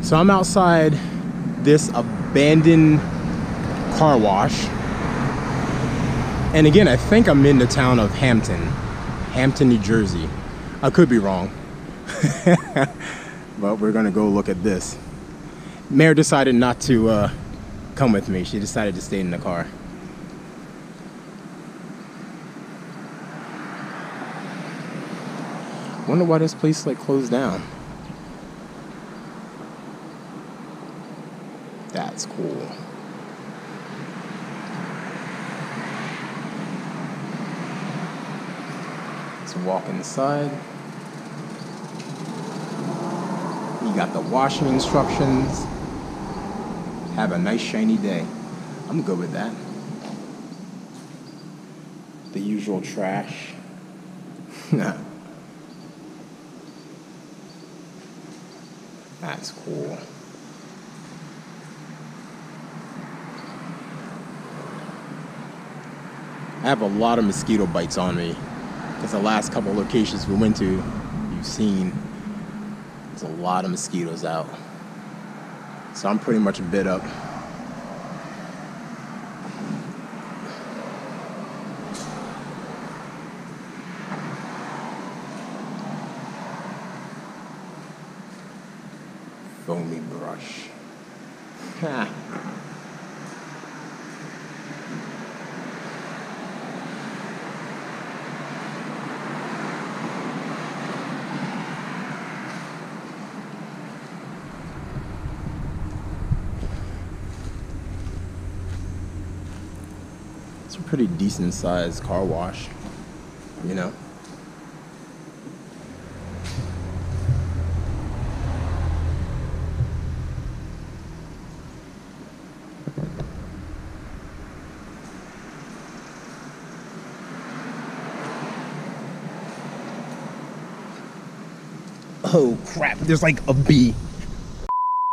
So I'm outside this abandoned car wash. And again, I think I'm in the town of Hampton, New Jersey. I could be wrong. But we're gonna go look at this. Mare decided not to come with me. She decided to stay in the car. Wonder why this place like closed down. That's cool. Let's walk inside. You got the washing instructions. Have a nice shiny day. I'm good with that. The usual trash. That's cool. I have a lot of mosquito bites on me because the last couple of locations we went to, you've seen, there's a lot of mosquitoes out. So I'm pretty much bit up. Foamy brush. Ha. It's a pretty decent sized car wash, you know. Oh crap, there's like a bee.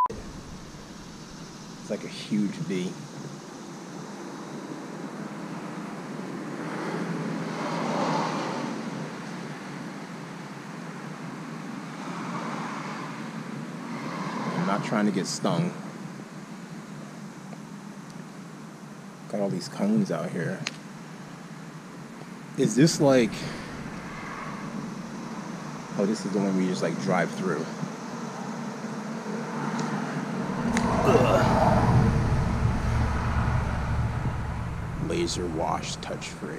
It's like a huge bee. I'm not trying to get stung. Got all these cones out here. Is this like... Oh, this is the one where you just like drive through. Ugh. Laser wash, touch free.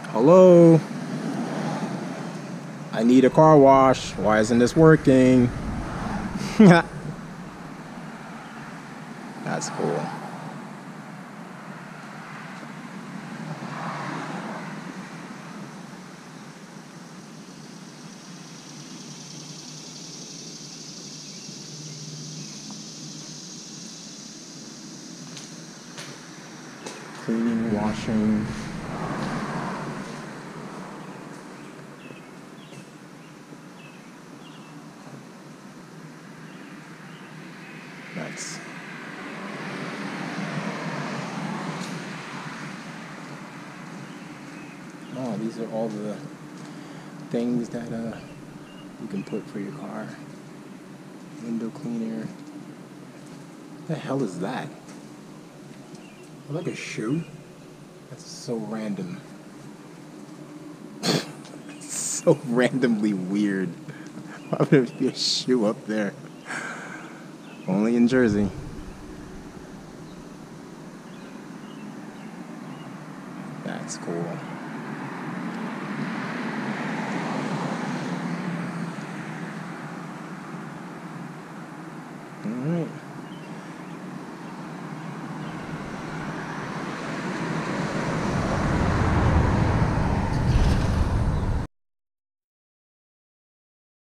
Hello? I need a car wash. Why isn't this working? That's cool. Cleaning, washing. Nice. Oh, these are all the things that you can put for your car. Window cleaner. What the hell is that? Like a shoe? That's so random. So randomly weird. Why would there be a shoe up there? Only in Jersey. That's cool.